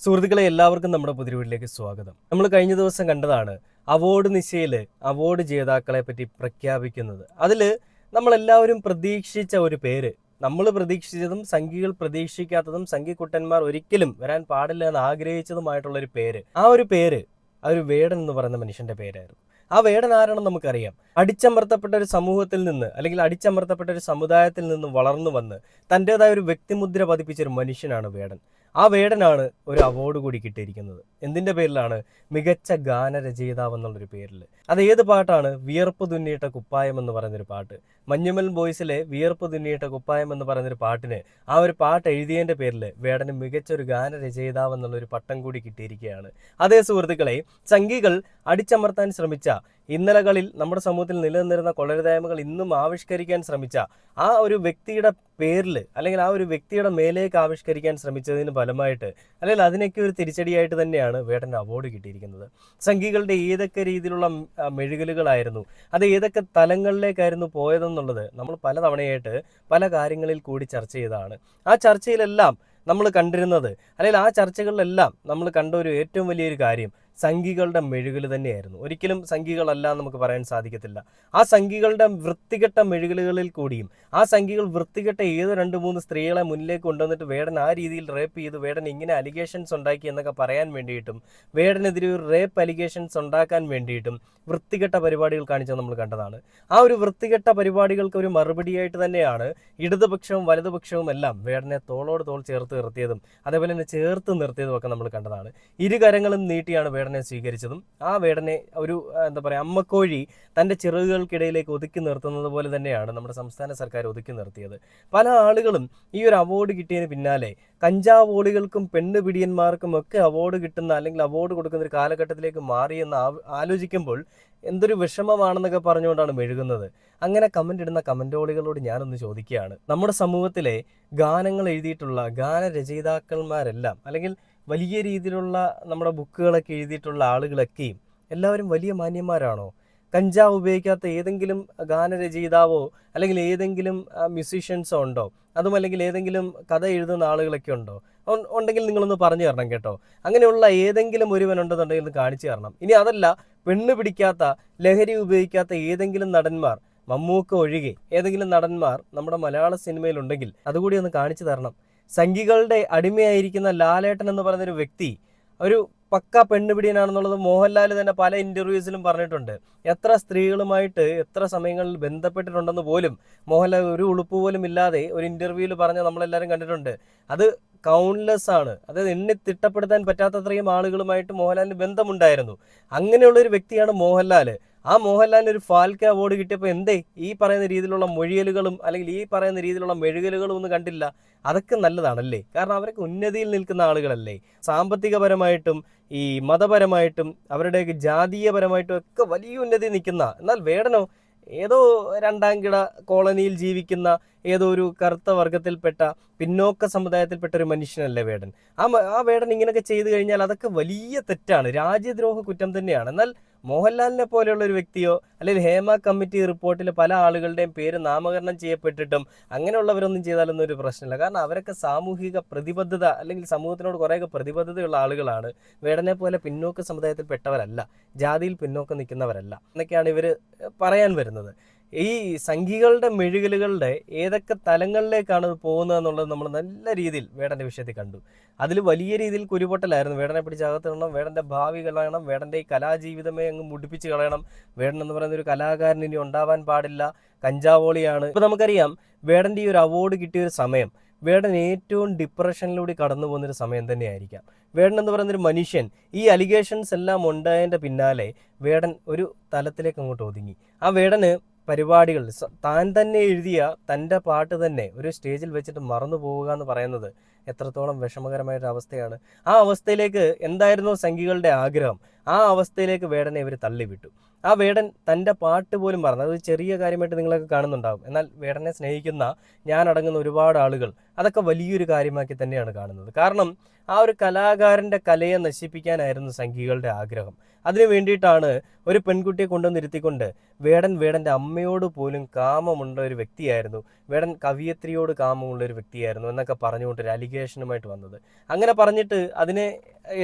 സുഹൃത്തുക്കളെ എല്ലാവർക്കും നമ്മുടെ പുതിയ വീട്ടിലേക്ക് സ്വാഗതം. നമ്മൾ കഴിഞ്ഞ ദിവസം കണ്ടതാണ് അവാർഡ് നിശയിൽ അവാർഡ് ജേതാക്കളെ പറ്റി പ്രഖ്യാപിക്കുന്നത്. അതിൽ നമ്മളെല്ലാവരും പ്രതീക്ഷിച്ച ഒരു പേര്, നമ്മൾ പ്രതീക്ഷിച്ചതും സംഘികൾ പ്രതീക്ഷിക്കാത്തതും സംഘിക്കുട്ടന്മാർ ഒരിക്കലും വരാൻ പാടില്ല എന്ന് ആഗ്രഹിച്ചതുമായിട്ടുള്ളൊരു പേര്, ആ ഒരു പേര് അതൊരു വേടൻ എന്ന് പറയുന്ന മനുഷ്യന്റെ പേരായിരുന്നു. ആ വേടൻ ആരാണെന്ന് നമുക്കറിയാം. അടിച്ചമർത്തപ്പെട്ട ഒരു സമൂഹത്തിൽ നിന്ന് അല്ലെങ്കിൽ അടിച്ചമർത്തപ്പെട്ട ഒരു സമുദായത്തിൽ നിന്ന് വളർന്നു വന്ന് തൻ്റെതായ ഒരു വ്യക്തിമുദ്ര പതിപ്പിച്ച ഒരു മനുഷ്യനാണ് വേടൻ. ആ വേടനാണ് ഒരു അവാർഡ് കൂടി കിട്ടിയിരിക്കുന്നത്. എന്തിൻ്റെ പേരിലാണ്? മികച്ച ഗാനരചയിതാവ് എന്നുള്ളൊരു പേരിൽ. അത് ഏത് പാട്ടാണ്? വിയർപ്പ് തുന്നിയിട്ട കുപ്പായം എന്ന് പറയുന്നൊരു പാട്ട്. മഞ്ഞുമൽ ബോയ്സിലെ വിയർപ്പ് തുന്നിയിട്ട കുപ്പായം എന്ന് പറയുന്നൊരു പാട്ടിന് ആ ഒരു പാട്ട് എഴുതിയതിൻ്റെ പേരിൽ വേടന് മികച്ച ഒരു ഗാനരചയിതാവ് എന്നുള്ളൊരു പട്ടം കൂടി കിട്ടിയിരിക്കുകയാണ്. അതേ സുഹൃത്തുക്കളെ, സംഘികൾ അടിച്ചമർത്താൻ ശ്രമിച്ച, ഇന്നലകളിൽ നമ്മുടെ സമൂഹത്തിൽ നിലനിന്നിരുന്ന കൊള്ളരുതായ്മകൾ ഇന്നും ആവിഷ്കരിക്കാൻ ശ്രമിച്ച ആ ഒരു വ്യക്തിയുടെ പേരിൽ അല്ലെങ്കിൽ ആ ഒരു വ്യക്തിയുടെ മേലേക്ക് ആവിഷ്കരിക്കാൻ ശ്രമിച്ചതിന് ഫലമായിട്ട് അല്ലെങ്കിൽ അതിനൊക്കെ ഒരു തിരിച്ചടിയായിട്ട് തന്നെയാണ് വേടൻ്റെ അവാർഡ് കിട്ടിയിരിക്കുന്നത്. സംഘികളുടെ ഏതൊക്കെ രീതിയിലുള്ള മെഴുകലുകളായിരുന്നു, അത് ഏതൊക്കെ തലങ്ങളിലേക്കായിരുന്നു പോയതെന്നുള്ളത് നമ്മൾ പലതവണയായിട്ട് പല കാര്യങ്ങളിൽ കൂടി ചർച്ച ചെയ്തതാണ്. ആ ചർച്ചയിലെല്ലാം നമ്മൾ കണ്ടിരുന്നത്, അല്ലെങ്കിൽ ആ ചർച്ചകളിലെല്ലാം നമ്മൾ കണ്ട ഒരു ഏറ്റവും വലിയൊരു കാര്യം സംഘികളുടെ മെഴുകൽ തന്നെയായിരുന്നു. ഒരിക്കലും സംഘികളല്ല നമുക്ക് പറയാൻ സാധിക്കത്തില്ല. ആ സംഘികളുടെ വൃത്തികെട്ട മെഴുകലുകളിൽ കൂടിയും ആ സംഘികൾ വൃത്തികെട്ട ഏതോ 2-3 സ്ത്രീകളെ മുന്നിലേക്ക് കൊണ്ടുവന്നിട്ട് വേടൻ ആ രീതിയിൽ റേപ്പ് ചെയ്തു, വേടൻ ഇങ്ങനെ അലിഗേഷൻസ് ഉണ്ടാക്കി എന്നൊക്കെ പറയാൻ വേണ്ടിയിട്ടും വേടനെതിരെ ഒരു റേപ്പ് അലിഗേഷൻസ് ഉണ്ടാക്കാൻ വേണ്ടിയിട്ടും വൃത്തികെട്ട പരിപാടികൾ കാണിച്ചത് നമ്മൾ കണ്ടതാണ്. ആ ഒരു വൃത്തികെട്ട പരിപാടികൾക്ക് ഒരു മറുപടിയായിട്ട് തന്നെയാണ് ഇടതുപക്ഷവും വലതുപക്ഷവും എല്ലാം വേടനെ തോളോട് തോൾ ചേർത്ത് നിർത്തിയതും അതേപോലെ തന്നെ ചേർത്ത് നിർത്തിയതും ഒക്കെ നമ്മൾ കണ്ടതാണ്. ഇരുകരങ്ങളും നീട്ടിയാണ് വേടനെ സ്വീകരിച്ചതും ആ വേടനെ ഒരു അമ്മക്കോഴി തൻ്റെ ചിറകുകൾക്കിടയിലേക്ക് ഒതുക്കി നിർത്തുന്നത് പോലെ തന്നെയാണ് നമ്മുടെ സംസ്ഥാന സർക്കാർ ഒതുക്കി നിർത്തിയത്. പല ആളുകളും ഈ ഒരു അവാർഡ് കിട്ടിയതിന് പിന്നാലെ കഞ്ചാവോളികൾക്കും പെണ്ണുപിടിയന്മാർക്കും ഒക്കെ അവാർഡ് കിട്ടുന്ന അല്ലെങ്കിൽ അവാർഡ് കൊടുക്കുന്ന ഒരു കാലഘട്ടത്തിലേക്ക് മാറിയെന്ന് ആലോചിക്കുമ്പോൾ എന്തൊരു വിഷമമാണെന്നൊക്കെ പറഞ്ഞുകൊണ്ടാണ് മെഴുകുന്നത്. അങ്ങനെ കമൻ്റ് ഇടുന്ന കമൻ്റോളികളോട് ഞാനൊന്ന് ചോദിക്കുകയാണ്, നമ്മുടെ സമൂഹത്തിലെ ഗാനങ്ങൾ എഴുതിയിട്ടുള്ള ഗാനരചയിതാക്കന്മാരെല്ലാം അല്ലെങ്കിൽ വലിയ രീതിയിലുള്ള നമ്മുടെ ബുക്കുകളൊക്കെ എഴുതിയിട്ടുള്ള ആളുകളൊക്കെയും എല്ലാവരും വലിയ മാന്യന്മാരാണോ? കഞ്ചാവ് ഉപയോഗിക്കാത്ത ഏതെങ്കിലും ഗാനരചയിതാവോ അല്ലെങ്കിൽ ഏതെങ്കിലും മ്യൂസീഷ്യൻസോ ഉണ്ടോ? അതും അല്ലെങ്കിൽ ഏതെങ്കിലും കഥ എഴുതുന്ന ആളുകളൊക്കെ ഉണ്ടോ? ഉണ്ടെങ്കിൽ നിങ്ങളൊന്ന് പറഞ്ഞു തരണം കേട്ടോ. അങ്ങനെയുള്ള ഏതെങ്കിലും ഒരുവനുണ്ടെന്നുണ്ടെങ്കിൽ ഒന്ന് കാണിച്ചു തരണം. ഇനി അതല്ല, പെണ്ണ് പിടിക്കാത്ത, ലഹരി ഉപയോഗിക്കാത്ത ഏതെങ്കിലും നടന്മാർ, മമ്മൂക്ക ഒഴികെ ഏതെങ്കിലും നടന്മാർ നമ്മുടെ മലയാള സിനിമയിലുണ്ടെങ്കിൽ അതുകൂടി ഒന്ന് കാണിച്ചു തരണം. സംഘികളുടെ അടിമയായിരിക്കുന്ന ലാലേട്ടൻ എന്ന് പറയുന്നൊരു വ്യക്തി ഒരു പക്ക പെണ്ണുപിടിയനാണെന്നുള്ളത് മോഹൻലാൽ തന്നെ പല ഇൻ്റർവ്യൂസിലും പറഞ്ഞിട്ടുണ്ട്. എത്ര സ്ത്രീകളുമായിട്ട് എത്ര സമയങ്ങളിൽ ബന്ധപ്പെട്ടിട്ടുണ്ടെന്ന് പോലും മോഹൻലാൽ ഒരു ഉളുപ്പ് പോലും ഇല്ലാതെ ഒരു ഇൻ്റർവ്യൂവിൽ പറഞ്ഞ് നമ്മളെല്ലാവരും കണ്ടിട്ടുണ്ട്. അത് കൗണ്ട്ലെസ് ആണ്. അതായത് എണ്ണി തിട്ടപ്പെടുത്താൻ പറ്റാത്തത്രയും ആളുകളുമായിട്ട് മോഹൻലാലിന് ബന്ധമുണ്ടായിരുന്നു. അങ്ങനെയുള്ളൊരു വ്യക്തിയാണ് മോഹൻലാൽ. ആ മോഹൻലാലിന് ഒരു ഫാൽക്കെ അവാർഡ് കിട്ടിയപ്പോൾ എന്തേ ഈ പറയുന്ന രീതിയിലുള്ള മൊഴിയലുകളും അല്ലെങ്കിൽ ഈ പറയുന്ന രീതിയിലുള്ള മെഴുകലുകളും ഒന്നും കണ്ടില്ല? അതൊക്കെ നല്ലതാണല്ലേ? കാരണം അവരൊക്കെ ഉന്നതിയിൽ നിൽക്കുന്ന ആളുകളല്ലേ. സാമ്പത്തികപരമായിട്ടും ഈ മതപരമായിട്ടും അവരുടെയൊക്കെ ജാതീയപരമായിട്ടും ഒക്കെ വലിയ ഉന്നതി നിൽക്കുന്ന, എന്നാൽ വേടനോ ഏതോ 2ാം കിട കോളനിയിൽ ജീവിക്കുന്ന ഏതോ ഒരു കറുത്ത വർഗത്തിൽപ്പെട്ട പിന്നോക്ക സമുദായത്തിൽപ്പെട്ട ഒരു മനുഷ്യനല്ലേ വേടൻ. ആ വേടൻ ഇങ്ങനെയൊക്കെ ചെയ്തു കഴിഞ്ഞാൽ അതൊക്കെ വലിയ തെറ്റാണ്, രാജ്യദ്രോഹ കുറ്റം തന്നെയാണ്. എന്നാൽ മോഹൻലാലിനെ പോലെയുള്ള ഒരു വ്യക്തിയോ അല്ലെങ്കിൽ ഹേമ കമ്മിറ്റി റിപ്പോർട്ടിൽ പല ആളുകളുടെയും പേര് നാമകരണം ചെയ്യപ്പെട്ടിട്ടും അങ്ങനെയുള്ളവരൊന്നും ചെയ്താലൊന്നും ഒരു പ്രശ്നമില്ല. കാരണം അവരൊക്കെ സാമൂഹിക പ്രതിബദ്ധത അല്ലെങ്കിൽ സമൂഹത്തിനോട് കുറേയൊക്കെ പ്രതിബദ്ധതയുള്ള ആളുകളാണ്. വേടനെ പോലെ പിന്നോക്ക സമുദായത്തിൽപ്പെട്ടവരല്ല, ജാതിയിൽ പിന്നോക്കം നിൽക്കുന്നവരല്ല എന്നൊക്കെയാണ് ഇവർ പറയാൻ വരുന്നത്. ഈ സംഘികളുടെ മെഴുകലുകളുടെ ഏതൊക്കെ തലങ്ങളിലേക്കാണ് പോകുന്നതെന്നുള്ളത് നമ്മൾ നല്ല രീതിയിൽ വേടൻ്റെ വിഷയത്തിൽ കണ്ടു. അതിൽ വലിയ രീതിയിൽ കുരുപൊട്ടലായിരുന്നു. വേടനെ പിടിച്ച് അകത്തിടണം, വേടൻ്റെ ഭാവി കളയണം, വേടൻ്റെ ഈ കലാജീവിതമേ അങ്ങ് മുടിപ്പിച്ച് കളയണം, വേടൻ എന്ന് പറയുന്ന ഒരു കലാകാരൻ ഇനി ഉണ്ടാവാൻ പാടില്ല, കഞ്ചാവോളിയാണ്. ഇപ്പം നമുക്കറിയാം വേടൻ്റെ ഈ ഒരു അവാർഡ് കിട്ടിയൊരു സമയം വേടൻ ഏറ്റവും ഡിപ്രഷനിലൂടെ കടന്നു പോകുന്നൊരു സമയം തന്നെയായിരിക്കാം. വേടൻ എന്ന് പറയുന്നൊരു മനുഷ്യൻ ഈ അലിഗേഷൻസ് എല്ലാം ഉണ്ടായതിൻ്റെ പിന്നാലെ വേടൻ ഒരു തലത്തിലേക്ക് അങ്ങോട്ട് ഒതുങ്ങി. ആ വേടന് പരിപാടികൾ താൻ തന്നെ എഴുതിയ തൻ്റെ പാട്ട് തന്നെ ഒരു സ്റ്റേജിൽ വെച്ചിട്ട് മറന്നു പോവുക എന്ന് പറയുന്നത് എത്രത്തോളം വിഷമകരമായൊരു അവസ്ഥയാണ്. ആ അവസ്ഥയിലേക്ക് എന്തായിരുന്നു സംഘികളുടെ ആഗ്രഹം? ആ അവസ്ഥയിലേക്ക് വേടനെ ഇവർ തള്ളിവിട്ടു. ആ വേടൻ തൻ്റെ പാട്ട് പോലും പറഞ്ഞു. അത് ചെറിയ കാര്യമായിട്ട് നിങ്ങളൊക്കെ കാണുന്നുണ്ടാകും. എന്നാൽ വേടനെ സ്നേഹിക്കുന്ന ഞാനടങ്ങുന്ന ഒരുപാട് ആളുകൾ അതൊക്കെ വലിയൊരു കാര്യമാക്കി തന്നെയാണ് കാണുന്നത്. കാരണം ആ ഒരു കലാകാരൻ്റെ കലയെ നശിപ്പിക്കാനായിരുന്നു സംഘികളുടെ ആഗ്രഹം. അതിനു വേണ്ടിയിട്ടാണ് ഒരു പെൺകുട്ടിയെ കൊണ്ടുവന്നിരുത്തിക്കൊണ്ട് വേടൻ്റെ അമ്മയോട് പോലും കാമമുള്ള ഒരു വ്യക്തിയായിരുന്നു, വേടൻ കവിയത്രിയോട് കാമമുള്ള ഒരു വ്യക്തിയായിരുന്നു എന്നൊക്കെ പറഞ്ഞുകൊണ്ട് ഒരു അലിഗേഷനുമായിട്ട് വന്നത്. അങ്ങനെ പറഞ്ഞിട്ട് അതിനെ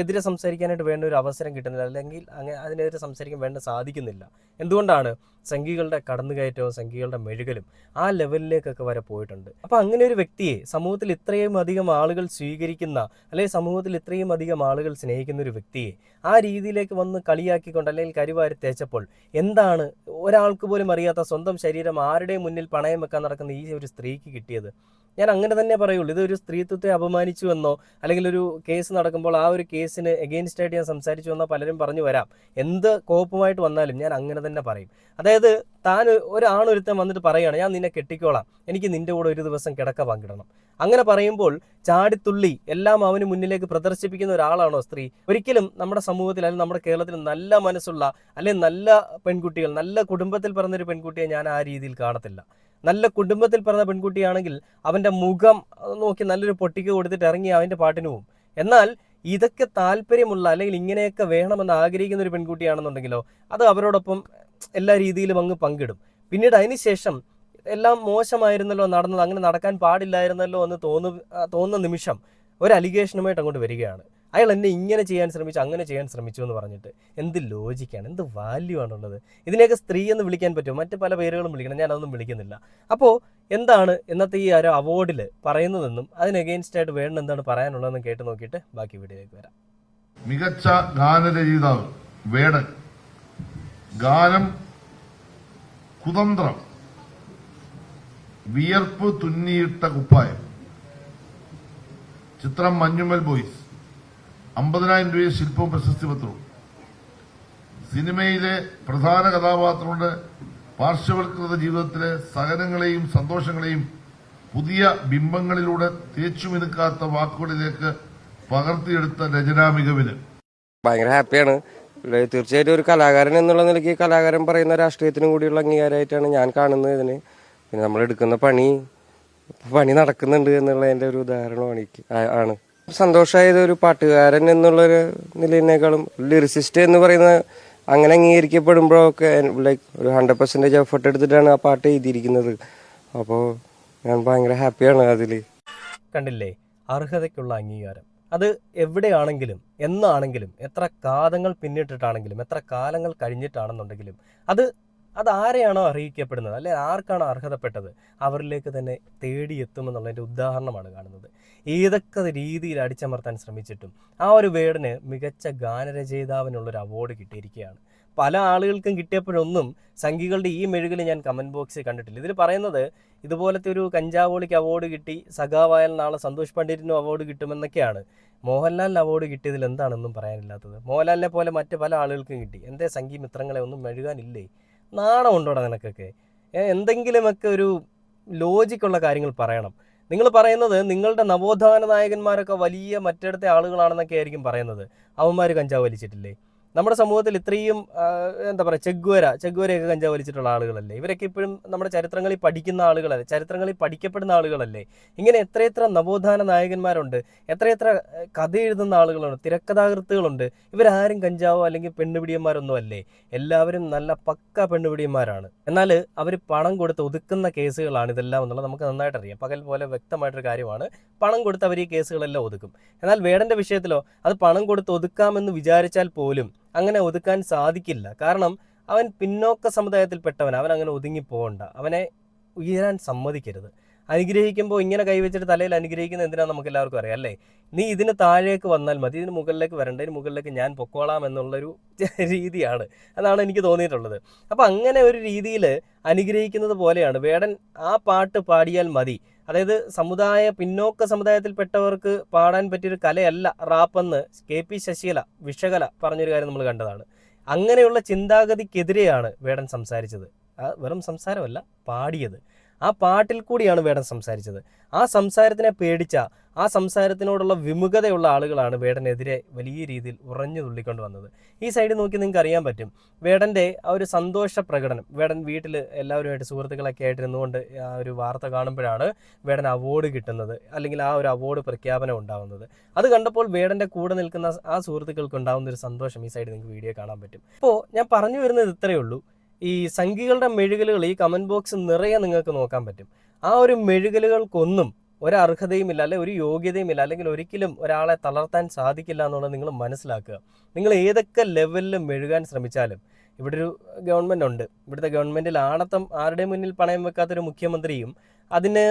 എതിരെ സംസാരിക്കാനായിട്ട് വേണ്ട ഒരു അവസരം കിട്ടുന്നില്ല, അല്ലെങ്കിൽ അതിനെതിരെ സംസാരിക്കാൻ വേണ്ട സാധിക്കുന്നില്ല. എന്തുകൊണ്ടാണ്? സംഘികളുടെ കടന്നുകയറ്റവും സംഘികളുടെ മെഴുകലും ആ ലെവലിലേക്കൊക്കെ വരെ പോയിട്ടുണ്ട്. അപ്പം അങ്ങനെ ഒരു വ്യക്തിയെ സമൂഹത്തിൽ ഇത്രയും അധികം ആളുകൾ സ്വീകരിക്കുന്ന, അല്ലെങ്കിൽ സമൂഹത്തിൽ ഇത്രയും അധികം ആളുകൾ സ്നേഹിക്കുന്ന ഒരു വ്യക്തിയെ ആ രീതിയിലേക്ക് വന്ന് കളിയാക്കിക്കൊണ്ട് അല്ലെങ്കിൽ കരിവാരി തേച്ചപ്പോൾ എന്താണ് ഒരാൾക്ക് പോലും അറിയാത്ത സ്വന്തം ശരീരം ആരുടെയും മുന്നിൽ പണയം വെക്കാൻ നടക്കുന്ന ഈ ഒരു സ്ത്രീക്ക് കിട്ടിയത്? ഞാൻ അങ്ങനെ തന്നെ പറയുള്ളൂ. ഇതൊരു സ്ത്രീത്വത്തെ അപമാനിച്ചു എന്നോ അല്ലെങ്കിൽ ഒരു കേസ് നടക്കുമ്പോൾ ആ ഒരു കേസിന് എഗെയിൻസ്റ്റ് ആയിട്ട് ഞാൻ സംസാരിച്ചു എന്നോ പലരും പറഞ്ഞു വരാം. എന്ത് കോപ്പുമായിട്ട് വന്നാലും ഞാൻ അങ്ങനെ തന്നെ പറയും. അതായത് താൻ ഒരാണൊരുത്തൻ വന്നിട്ട് പറയുകയാണ്, ഞാൻ നിന്നെ കെട്ടിക്കോളാം, എനിക്ക് നിന്റെ കൂടെ ഒരു ദിവസം കിടക്ക പങ്കിടണം. അങ്ങനെ പറയുമ്പോൾ ചാടിത്തുള്ളി എല്ലാം അവന് മുന്നിലേക്ക് പ്രദർശിപ്പിക്കുന്ന ഒരാളാണോ സ്ത്രീ? ഒരിക്കലും നമ്മുടെ സമൂഹത്തിൽ അല്ലെങ്കിൽ നമ്മുടെ കേരളത്തിൽ നല്ല മനസ്സുള്ള അല്ലെങ്കിൽ നല്ല പെൺകുട്ടികൾ, നല്ല കുടുംബത്തിൽ പറഞ്ഞൊരു പെൺകുട്ടിയെ ഞാൻ ആ രീതിയിൽ കാണത്തില്ല. നല്ല കുടുംബത്തിൽ പറഞ്ഞ പെൺകുട്ടിയാണെങ്കിൽ അവൻ്റെ മുഖം നോക്കി നല്ലൊരു പൊട്ടിക്ക് കൊടുത്തിട്ട് ഇറങ്ങി അവൻ്റെ പാട്ടിന് പോവും. എന്നാൽ ഇതൊക്കെ താല്പര്യമുള്ള അല്ലെങ്കിൽ ഇങ്ങനെയൊക്കെ വേണമെന്ന് ആഗ്രഹിക്കുന്ന ഒരു പെൺകുട്ടിയാണെന്നുണ്ടെങ്കിലോ അത് അവരോടൊപ്പം എല്ലാ രീതിയിലും അങ്ങ് പങ്കിടും. പിന്നീട് അതിനുശേഷം എല്ലാം മോശമായിരുന്നല്ലോ നടന്നത്, അങ്ങനെ നടക്കാൻ പാടില്ലായിരുന്നല്ലോ എന്ന് തോന്നുന്ന നിമിഷം ഒരു അലിഗേഷനുമായിട്ട് അങ്ങോട്ട് വരികയാണ്. അയാൾ എന്നെ ഇങ്ങനെ ചെയ്യാൻ ശ്രമിച്ചു, അങ്ങനെ ചെയ്യാൻ ശ്രമിച്ചു എന്ന് പറഞ്ഞിട്ട് എന്ത് ലോജിക്കാണ്, എന്ത് വാല്യൂ ആണുള്ളത്? ഇതിനെയൊക്കെ സ്ത്രീ എന്ന് വിളിക്കാൻ പറ്റുമോ? മറ്റ് പല പേരുകളും വിളിക്കണം, ഞാൻ അതൊന്നും വിളിക്കുന്നില്ല. അപ്പോൾ എന്താണ് ഇന്നത്തെ ഈ ഒരു അവാർഡിൽ പറയുന്നതെന്നും അതിന് എഗെയിൻസ്റ്റ് ആയിട്ട് വേണ്ട എന്താണ് പറയാനുള്ളതെന്നും കേട്ട് നോക്കിയിട്ട് ബാക്കി വീഡിയോയിലേക്ക് വരാം. മികച്ച ഗാനരചയിതാവ് വേടൻ, ഗാനം കുതന്ത്രം, വിയർപ്പ് തുന്നിയിട്ട കുപ്പായം, ചിത്രം മഞ്ഞുമൽ ബോയ്സ്, 50,000 രൂപ ശില്പവും പ്രശസ്തി പത്രവും. സിനിമയിലെ പ്രധാന കഥാപാത്രങ്ങളുടെ പാർശ്വവൽകൃത ജീവിതത്തിലെ സഹനങ്ങളെയും സന്തോഷങ്ങളെയും പുതിയ ബിംബങ്ങളിലൂടെ തേച്ചുമിനുക്കാത്ത വാക്കുകളിലേക്ക് പകർത്തിയെടുത്ത രചനാ മികവിന് ഭയങ്കര ഹാപ്പിയാണ്. തീർച്ചയായിട്ടും ഒരു കലാകാരൻ എന്നുള്ള നിലയ്ക്ക് കലാകാരൻ പറയുന്ന രാഷ്ട്രീയത്തിനും കൂടിയുള്ള അംഗീകാരമായിട്ടാണ് ഞാൻ കാണുന്നത് ഇതിന്. പിന്നെ നമ്മൾ എടുക്കുന്ന പണി നടക്കുന്നുണ്ട് എന്നുള്ളതിൻ്റെ ഒരു ഉദാഹരണമാണ് ആണ്. സന്തോഷമായത് ഒരു പാട്ടുകാരൻ എന്നുള്ളൊരു നിലയിനേക്കാളും ലിറിസിസ്റ്റ് എന്ന് പറയുന്ന അങ്ങനെ അംഗീകരിക്കപ്പെടുമ്പോഴൊക്കെ ലൈക്ക് ഒരു 100% എഫർട്ട് എടുത്തിട്ടാണ് ആ പാട്ട് എഴുതിയിരിക്കുന്നത്. അപ്പോൾ ഞാൻ ഭയങ്കര ഹാപ്പിയാണ് അതിൽ. കണ്ടില്ലേ, അർഹതയ്ക്കുള്ള അംഗീകാരം. അത് എവിടെയാണെങ്കിലും എന്നാണെങ്കിലും എത്ര കാലങ്ങൾ പിന്നിട്ടിട്ടാണെങ്കിലും എത്ര കാലങ്ങൾ കഴിഞ്ഞിട്ടാണെന്നുണ്ടെങ്കിലും അത് ആരെയാണോ അറിയിക്കപ്പെടുന്നത് അല്ലെ ആർക്കാണോ അർഹതപ്പെട്ടത് അവരിലേക്ക് തന്നെ തേടിയെത്തുമെന്നുള്ളതിൻ്റെ ഉദാഹരണമാണ് കാണുന്നത്. ഏതൊക്കെ രീതിയിൽ അടിച്ചമർത്താൻ ശ്രമിച്ചിട്ടും ആ ഒരു വേർഡിന് മികച്ച ഗാനരചയിതാവിനുള്ളൊരു അവാർഡ് കിട്ടിയിരിക്കുകയാണ്. പല ആളുകൾക്കും കിട്ടിയപ്പോഴൊന്നും സംഘികളുടെ ഈ മെഴുകിൽ ഞാൻ കമൻറ്റ് ബോക്സിൽ കണ്ടിട്ടില്ല. ഇതിൽ പറയുന്നത് ഇതുപോലത്തെ ഒരു കഞ്ചാവോളിക്ക് അവാർഡ് കിട്ടി, സഖാവായാൽ നാളെ സന്തോഷ് പണ്ഡിറ്റിനും അവാർഡ് കിട്ടുമെന്നൊക്കെയാണ്. മോഹൻലാലിന് അവാർഡ് കിട്ടിയതിൽ എന്താണെന്നും പറയാനില്ലാത്തത്? മോഹൻലാലിനെ പോലെ മറ്റ് പല ആളുകൾക്കും കിട്ടി. എന്തേ സംഘി മിത്രങ്ങളെ ഒന്നും മെഴുകാനില്ലേ? നാണം ഉണ്ടോടാ നിനക്കൊക്കെ? എന്തെങ്കിലുമൊക്കെ ഒരു ലോജിക്കുള്ള കാര്യങ്ങൾ പറയണം. നിങ്ങൾ പറയുന്നത് നിങ്ങളുടെ നവോത്ഥാന നായകന്മാരൊക്കെ വലിയ മറ്റിടത്തെ ആളുകളാണെന്നൊക്കെ ആയിരിക്കും പറയുന്നത്. അവന്മാർ കഞ്ചാവ് വലിച്ചിട്ടില്ലേ? നമ്മുടെ സമൂഹത്തിൽ ഇത്രയും എന്താ പറയുക, ചെഗ്വേരയൊക്കെ കഞ്ചാവ് വലിച്ചിട്ടുള്ള ആളുകളല്ലേ? ഇവരൊക്കെ ഇപ്പോഴും നമ്മുടെ ചരിത്രങ്ങളിൽ പഠിക്കുന്ന ആളുകളല്ലേ, ചരിത്രങ്ങളിൽ പഠിക്കപ്പെടുന്ന ആളുകളല്ലേ? ഇങ്ങനെ എത്രയെത്ര നവോത്ഥാന നായകന്മാരുണ്ട്, എത്രയെത്ര കഥ എഴുതുന്ന ആളുകളുണ്ട്, തിരക്കഥാകൃത്തുകളുണ്ട്. ഇവരാരും കഞ്ചാവോ അല്ലെങ്കിൽ പെണ്ണുപിടിയന്മാരൊന്നും അല്ലേ? എല്ലാവരും നല്ല പക്ക പെണ്ണുപിടിയന്മാരാണ്. എന്നാൽ അവർ പണം കൊടുത്ത് ഒതുക്കുന്ന കേസുകളാണ് ഇതെല്ലാം എന്നുള്ളത് നമുക്ക് നന്നായിട്ട് അറിയാം. പകൽ പോലെ വ്യക്തമായിട്ടൊരു കാര്യമാണ്. പണം കൊടുത്ത് അവർ ഈ കേസുകളെല്ലാം ഒതുക്കും. എന്നാൽ വേടൻ്റെ വിഷയത്തിലോ അത് പണം കൊടുത്ത് ഒതുക്കാമെന്ന് വിചാരിച്ചാൽ പോലും അങ്ങനെ ഒതുക്കാൻ സാധിക്കില്ല. കാരണം അവൻ പിന്നോക്ക സമുദായത്തിൽപ്പെട്ടവൻ, അവൻ അങ്ങനെ ഒതുങ്ങി പോകണ്ട, അവനെ ഉയരാൻ സമ്മതിക്കരുത്. അനുഗ്രഹിക്കുമ്പോൾ ഇങ്ങനെ കൈവച്ചിട്ട് തലയിൽ അനുഗ്രഹിക്കുന്നത് എന്തിനാണെന്ന് നമുക്ക് എല്ലാവർക്കും അറിയാം അല്ലേ? നീ ഇതിന് താഴേക്ക് വന്നാൽ മതി, ഇതിന് മുകളിലേക്ക് വരണ്ട, ഇതിന് മുകളിലേക്ക് ഞാൻ പൊക്കോളാം എന്നുള്ളൊരു രീതിയാണ്. അതാണ് എനിക്ക് തോന്നിയിട്ടുള്ളത്. അപ്പം അങ്ങനെ ഒരു രീതിയിൽ അനുഗ്രഹിക്കുന്നത് പോലെയാണ് വേടൻ ആ പാട്ട് പാടിയാൽ മതി. അതായത് പിന്നോക്ക സമുദായത്തിൽപ്പെട്ടവർക്ക് പാടാൻ പറ്റിയൊരു കലയല്ല റാപ്പെന്ന് KP ശശികല വിഷകല പറഞ്ഞൊരു കാര്യം നമ്മൾ കണ്ടതാണ്. അങ്ങനെയുള്ള ചിന്താഗതിക്കെതിരെയാണ് വേടൻ സംസാരിച്ചത്. വെറും സംസാരമല്ല, പാടിയത്. ആ പാട്ടിൽ കൂടിയാണ് വേടൻ സംസാരിച്ചത്. ആ സംസാരത്തിനെ പേടിച്ച, ആ സംസാരത്തിനോടുള്ള വിമുഖതയുള്ള ആളുകളാണ് വേടനെതിരെ വലിയ രീതിയിൽ ഉറഞ്ഞു തുള്ളിക്കൊണ്ട് വന്നത്. ഈ സൈഡിൽ നോക്കി നിങ്ങൾക്ക് അറിയാൻ പറ്റും വേടൻ്റെ ആ ഒരു സന്തോഷ പ്രകടനം. വേടൻ വീട്ടിൽ എല്ലാവരുമായിട്ട് സുഹൃത്തുക്കളൊക്കെ ആയിട്ട് ഇരുന്നുകൊണ്ട് ആ ഒരു വാർത്ത കാണുമ്പോഴാണ് വേടൻ അവാർഡ് കിട്ടുന്നത്, അല്ലെങ്കിൽ ആ ഒരു അവാർഡ് പ്രഖ്യാപനം ഉണ്ടാകുന്നത്. അത് കണ്ടപ്പോൾ വേടൻ്റെ കൂടെ നിൽക്കുന്ന ആ സുഹൃത്തുക്കൾക്ക് ഉണ്ടാകുന്ന ഒരു സന്തോഷം ഈ സൈഡിൽ നിങ്ങൾക്ക് വീഡിയോ കാണാൻ പറ്റും. അപ്പോൾ ഞാൻ പറഞ്ഞു വരുന്നത് ഇത്രയേ ഉള്ളൂ. ഈ സംഘികളുടെ മെഴുകലുകൾ ഈ കമൻറ്റ് ബോക്സ് നിറയെ നിങ്ങൾക്ക് നോക്കാൻ പറ്റും. ആ ഒരു മെഴുകലുകൾക്കൊന്നും ഒരർഹതയുമില്ല, അല്ലെങ്കിൽ ഒരു യോഗ്യതയുമില്ല, അല്ലെങ്കിൽ ഒരിക്കലും ഒരാളെ തളർത്താൻ സാധിക്കില്ല എന്നുള്ളത് നിങ്ങൾ മനസ്സിലാക്കുക. നിങ്ങൾ ഏതൊക്കെ ലെവലിൽ മെഴുകാൻ ശ്രമിച്ചാലും ഇവിടെ ഒരു ഗവൺമെൻറ് ഉണ്ട്. ഇവിടുത്തെ ഗവൺമെൻറ്റിൽ ആണത്തം ആരുടെ മുന്നിൽ പണയം വെക്കാത്തൊരു മുഖ്യമന്ത്രിയും അതിന്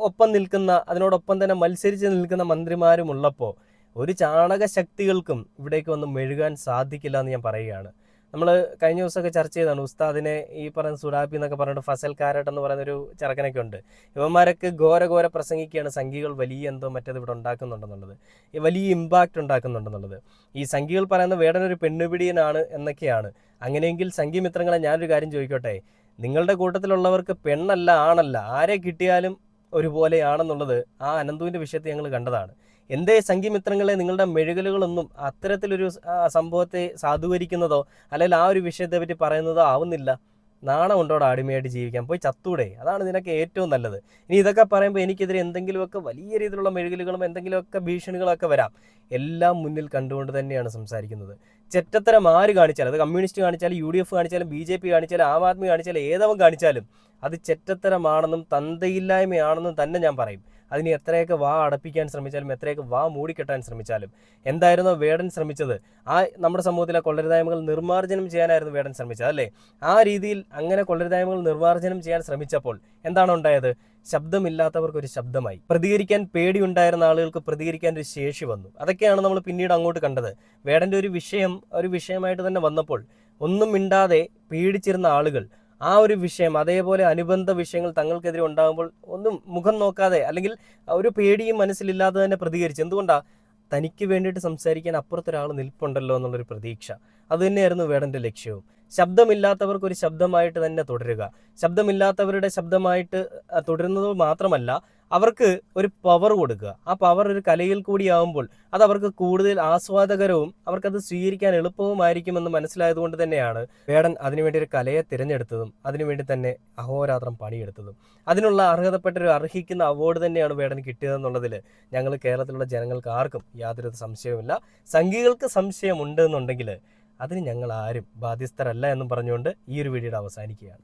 ഒപ്പം നിൽക്കുന്ന, അതിനോടൊപ്പം തന്നെ മത്സരിച്ച് നിൽക്കുന്ന മന്ത്രിമാരും ഉള്ളപ്പോൾ ഒരു ചാണക ശക്തികൾക്കും ഇവിടേക്ക് വന്ന് മെഴുകാൻ സാധിക്കില്ല എന്ന് ഞാൻ പറയുകയാണ്. നമ്മൾ കഴിഞ്ഞ ദിവസമൊക്കെ ചർച്ച ചെയ്താണ് ഉസ്താദിനെ ഈ പറയുന്ന സുഡാപ്പി എന്നൊക്കെ പറഞ്ഞിട്ട് ഫസൽ കാരട്ട് എന്ന് പറയുന്നൊരു ചെറുക്കനൊക്കെ ഉണ്ട്. ഇവന്മാരൊക്കെ ഘോര സംഘിക്കുകയാണ് സംഘികൾ വലിയ എന്തോ മറ്റേത് ഇവിടെ ഉണ്ടാക്കുന്നുണ്ടെന്നുള്ളത്, വലിയ ഇമ്പാക്റ്റ് ഉണ്ടാക്കുന്നുണ്ടെന്നുള്ളത്. ഈ സംഘികൾ പറയുന്ന വേടനൊരു പെണ്ണുപിടിയനാണ് എന്നൊക്കെയാണ്. അങ്ങനെയെങ്കിൽ സംഘിമിത്രങ്ങളെ ഞാനൊരു കാര്യം ചോദിക്കട്ടെ, നിങ്ങളുടെ കൂട്ടത്തിലുള്ളവർക്ക് പെണ്ണല്ല ആണല്ല ആരെ കിട്ടിയാലും ഒരുപോലെയാണെന്നുള്ളത് ആ അനന്തുവിൻ്റെ വിഷയത്തിൽ ഞങ്ങൾ കണ്ടതാണ്. എന്തേ സംഘിമിത്രങ്ങളെ നിങ്ങളുടെ മെഴുകലുകളൊന്നും അത്തരത്തിലൊരു സംഭവത്തെ സാധൂകരിക്കുന്നതോ അല്ലെങ്കിൽ ആ ഒരു വിഷയത്തെ പറ്റി പറയുന്നതോ ആവുന്നില്ല? നാണം ഉണ്ടോടെ അടിമയായിട്ട് ജീവിക്കാൻ? പോയി ചത്തൂടെ? അതാണ് നിനക്ക് ഏറ്റവും നല്ലത്. ഇനി ഇതൊക്കെ പറയുമ്പോൾ എനിക്കെതിരെ എന്തെങ്കിലുമൊക്കെ വലിയ രീതിയിലുള്ള മെഴുകലുകളും എന്തെങ്കിലുമൊക്കെ ഭീഷണികളൊക്കെ വരാം. എല്ലാം മുന്നിൽ കണ്ടുകൊണ്ട് തന്നെയാണ് സംസാരിക്കുന്നത്. ചെറ്റത്തരം ആര് കാണിച്ചാലും, അത് കമ്മ്യൂണിസ്റ്റ് കാണിച്ചാലും UDF കാണിച്ചാലും BJP കാണിച്ചാലും ആം ആദ്മി കാണിച്ചാലും ഏതവൻ കാണിച്ചാലും അത് ചെറ്റത്തരമാണെന്നും തന്തയില്ലായ്മയാണെന്നും തന്നെ ഞാൻ പറയും. അതിന് എത്രയൊക്കെ വാ അടപ്പിക്കാൻ ശ്രമിച്ചാലും എത്രയൊക്കെ വാ മൂടിക്കെട്ടാൻ ശ്രമിച്ചാലും. എന്തായിരുന്നോ വേടൻ ശ്രമിച്ചത്? ആ നമ്മുടെ സമൂഹത്തിലെ കൊള്ളരുതായ്മകൾ നിർമ്മാർജ്ജനം ചെയ്യാനായിരുന്നു വേടൻ ശ്രമിച്ചത്, അല്ലേ? ആ രീതിയിൽ അങ്ങനെ കൊള്ളരുതായ്മകൾ നിർമ്മാർജ്ജനം ചെയ്യാൻ ശ്രമിച്ചപ്പോൾ എന്താണ് ഉണ്ടായത്? ശബ്ദമില്ലാത്തവർക്കൊരു ശബ്ദമായി. പ്രതികരിക്കാൻ പേടിയുണ്ടായിരുന്ന ആളുകൾക്ക് പ്രതികരിക്കാൻ ഒരു ശേഷി വന്നു. അതൊക്കെയാണ് നമ്മൾ പിന്നീട് അങ്ങോട്ട് കണ്ടത്. വേടൻ്റെ ഒരു വിഷയമായിട്ട് തന്നെ വന്നപ്പോൾ ഒന്നും മിണ്ടാതെ പേടിച്ചിരുന്ന ആളുകൾ ആ ഒരു വിഷയം, അതേപോലെ അനുബന്ധ വിഷയങ്ങൾ തങ്ങൾക്കെതിരെ ഉണ്ടാകുമ്പോൾ ഒന്നും മുഖം നോക്കാതെ, അല്ലെങ്കിൽ ഒരു പേടിയും മനസ്സിലില്ലാതെ തന്നെ പ്രതികരിച്ചു. എന്തുകൊണ്ടാണ്? തനിക്ക് വേണ്ടിയിട്ട് സംസാരിക്കാൻ അപ്പുറത്തൊരാൾ നിൽപ്പുണ്ടല്ലോ എന്നുള്ളൊരു പ്രതീക്ഷ. അതുതന്നെയായിരുന്നു വേടൻ്റെ ലക്ഷ്യവും. ശബ്ദമില്ലാത്തവർക്ക് ഒരു ശബ്ദമായിട്ട് തന്നെ തുടരുക. ശബ്ദമില്ലാത്തവരുടെ ശബ്ദമായിട്ട് തുടരുന്നത് മാത്രമല്ല, അവർക്ക് ഒരു പവർ കൊടുക്കുക. ആ പവർ ഒരു കലയിൽ കൂടിയാവുമ്പോൾ അത് അവർക്ക് കൂടുതൽ ആസ്വാദകരവും അവർക്കത് സ്വീകരിക്കാൻ എളുപ്പവുമായിരിക്കുമെന്ന് മനസ്സിലായതുകൊണ്ട് തന്നെയാണ് വേടൻ അതിനുവേണ്ടി ഒരു കലയെ തിരഞ്ഞെടുത്തതും അതിനുവേണ്ടി തന്നെ അഹോരാത്രം പണിയെടുത്തതും. അതിനുള്ള അർഹതപ്പെട്ടൊരു അർഹിക്കുന്ന അവാർഡ് തന്നെയാണ് വേടൻ കിട്ടിയതെന്നുള്ളതിൽ ഞങ്ങൾ കേരളത്തിലുള്ള ജനങ്ങൾക്ക് ആർക്കും യാതൊരു സംശയവുമില്ല. സംഘികൾക്ക് സംശയമുണ്ട് എന്നുണ്ടെങ്കിൽ അതിന് ഞങ്ങൾ ആരും ബാധ്യസ്ഥരല്ല എന്നും പറഞ്ഞുകൊണ്ട് ഈ ഒരു വീഡിയോ അവസാനിക്കുകയാണ്.